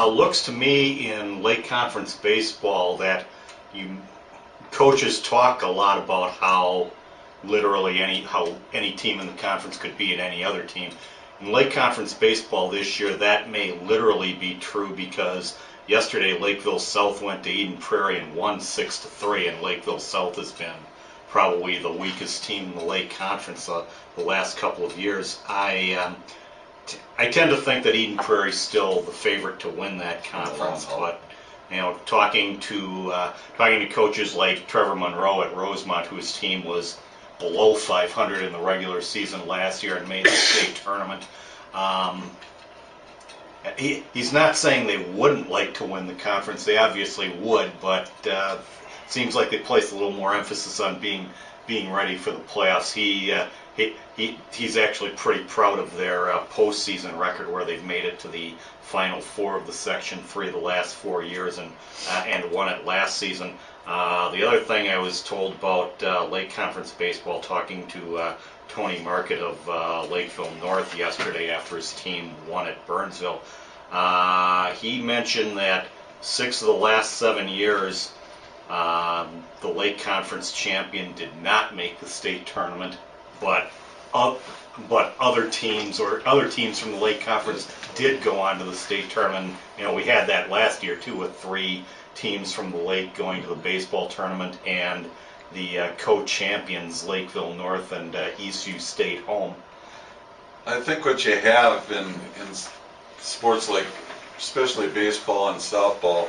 Looks to me in Lake Conference baseball that coaches talk a lot about how literally any team in the conference could beat any other team. In Lake Conference baseball this year, that may literally be true because yesterday Lakeville South went to Eden Prairie and won 6-3, and Lakeville South has been probably the weakest team in the Lake Conference the last couple of years. I tend to think that Eden Prairie is still the favorite to win that conference, but talking to coaches like Trevor Monroe at Rosemont, whose team was below 500 in the regular season last year and made the state tournament. He's not saying they wouldn't like to win the conference. They obviously would, but seems like they place a little more emphasis on being ready for the playoffs. He's actually pretty proud of their postseason record, where they've made it to the Final Four of the Section 3 of the last 4 years and won it last season. The other thing I was told about Lake Conference baseball, talking to Tony Market of Lakeville North yesterday after his team won at Burnsville, he mentioned that 6 of the last 7 years the Lake Conference champion did not make the state tournament, but other teams from the Lake Conference did go on to the state tournament. We had that last year too, with 3 teams from the Lake going to the baseball tournament, and the co-champions Lakeville North and Eastview stayed home. I think what you have in sports like especially baseball and softball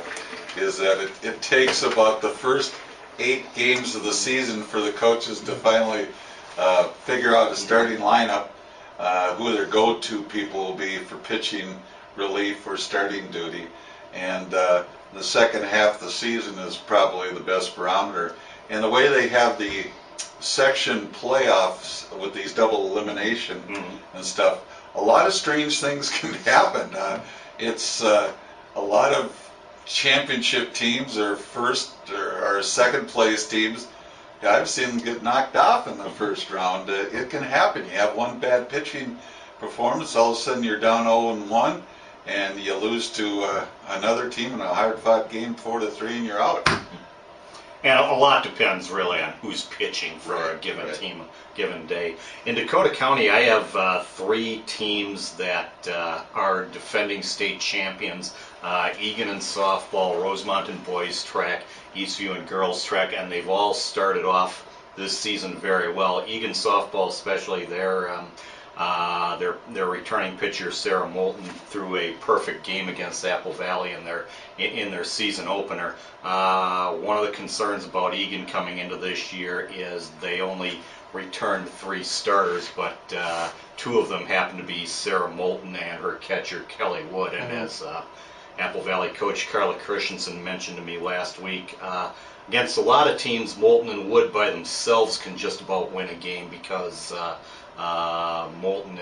is that it takes about the first 8 games of the season for the coaches to finally figure out a starting lineup, who their go-to people will be for pitching, relief, or starting duty. And the second half of the season is probably the best barometer. And the way they have the section playoffs with these double elimination and stuff, a lot of strange things can happen. It's a lot of championship teams or first or second place teams. I've seen them get knocked off in the first round. It can happen. You have one bad pitching performance, all of a sudden you're down 0-1, and you lose to another team in a hard-fought game 4-3, and you're out. And a lot depends really on who's pitching for a given team, given day. In Dakota County, I have 3 teams that are defending state champions: Egan in softball, Rosemont in boys track, Eastview in girls track, and they've all started off this season very well. Egan softball especially, their returning pitcher Sarah Moulton threw a perfect game against Apple Valley in their season opener. One of the concerns about Egan coming into this year is they only returned 3 starters, but 2 of them happen to be Sarah Moulton and her catcher Kelly Wood. And as Apple Valley coach Carla Christensen mentioned to me last week, against a lot of teams, Moulton and Wood by themselves can just about win a game, because Moulton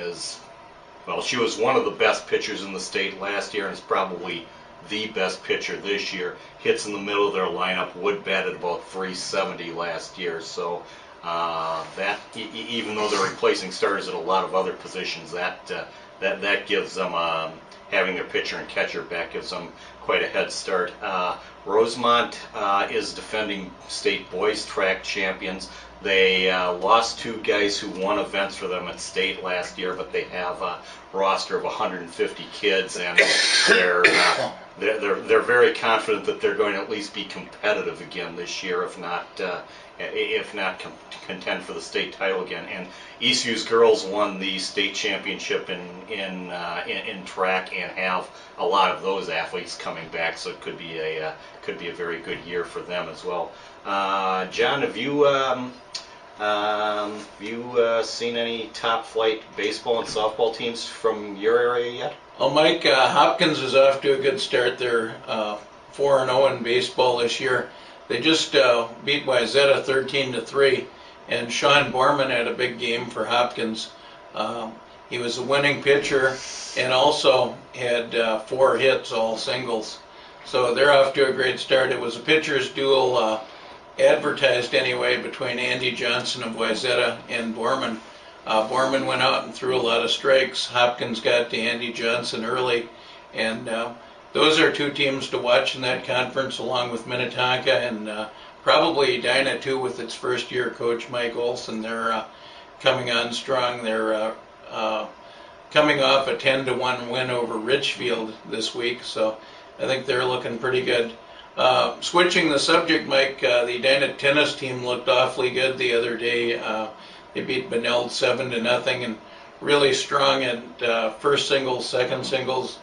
she was one of the best pitchers in the state last year and is probably the best pitcher this year. Hits in the middle of their lineup. Wood batted about .370 last year, so that even though they're replacing starters at a lot of other positions, that gives them, having their pitcher and catcher back, gives them quite a head start. Rosemont is defending state boys track champions. They lost 2 guys who won events for them at state last year, but they have a roster of 150 kids, and they're very confident that they're going to at least be competitive again this year, if not contend for the state title again. And Eastview's girls won the state championship in track and have a lot of those athletes coming back, so it could be a very good year for them as well. John, have you seen any top flight baseball and softball teams from your area yet? Well, Mike, Hopkins is off to a good start. They're 4-0 in baseball this year. They just beat Wayzata 13-3, and Sean Borman had a big game for Hopkins. He was a winning pitcher and also had 4 hits, all singles. So they're off to a great start. It was a pitcher's duel, advertised anyway, between Andy Johnson of Wayzata and Borman. Borman went out and threw a lot of strikes. Hopkins got to Andy Johnson early, and those are two teams to watch in that conference, along with Minnetonka and probably Edina too, with its first-year coach Mike Olson. They're coming on strong. They're coming off a 10-1 win over Richfield this week, so I think they're looking pretty good. Switching the subject, Mike, the Edina tennis team looked awfully good the other day. They beat Benilde 7-0 and really strong at first singles, second singles.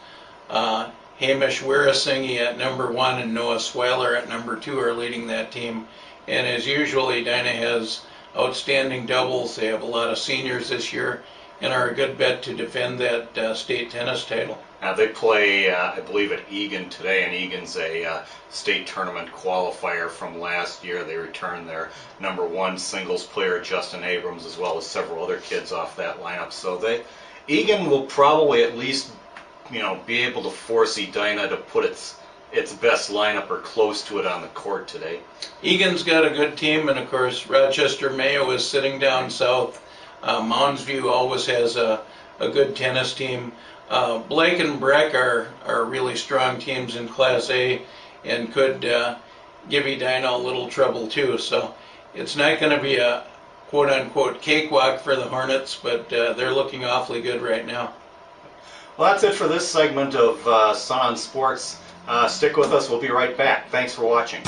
Hamish Wirasingi at number 1 and Noah Swiler at number 2 are leading that team. And as usual, Edina has outstanding doubles. They have a lot of seniors this year and are a good bet to defend that state tennis title. They play, I believe, at Egan today, and Egan's a state tournament qualifier from last year. They returned their number 1 singles player, Justin Abrams, as well as several other kids off that lineup. So Egan will probably at least, be able to force Edina to put its best lineup or close to it on the court today. Egan's got a good team, and of course Rochester Mayo is sitting down south. Mounds View always has a good tennis team. Blake and Breck are really strong teams in Class A and could give Edina a little trouble too. So it's not going to be a quote-unquote cakewalk for the Hornets, but they're looking awfully good right now. Well, that's it for this segment of Sun on Sports. Stick with us. We'll be right back. Thanks for watching.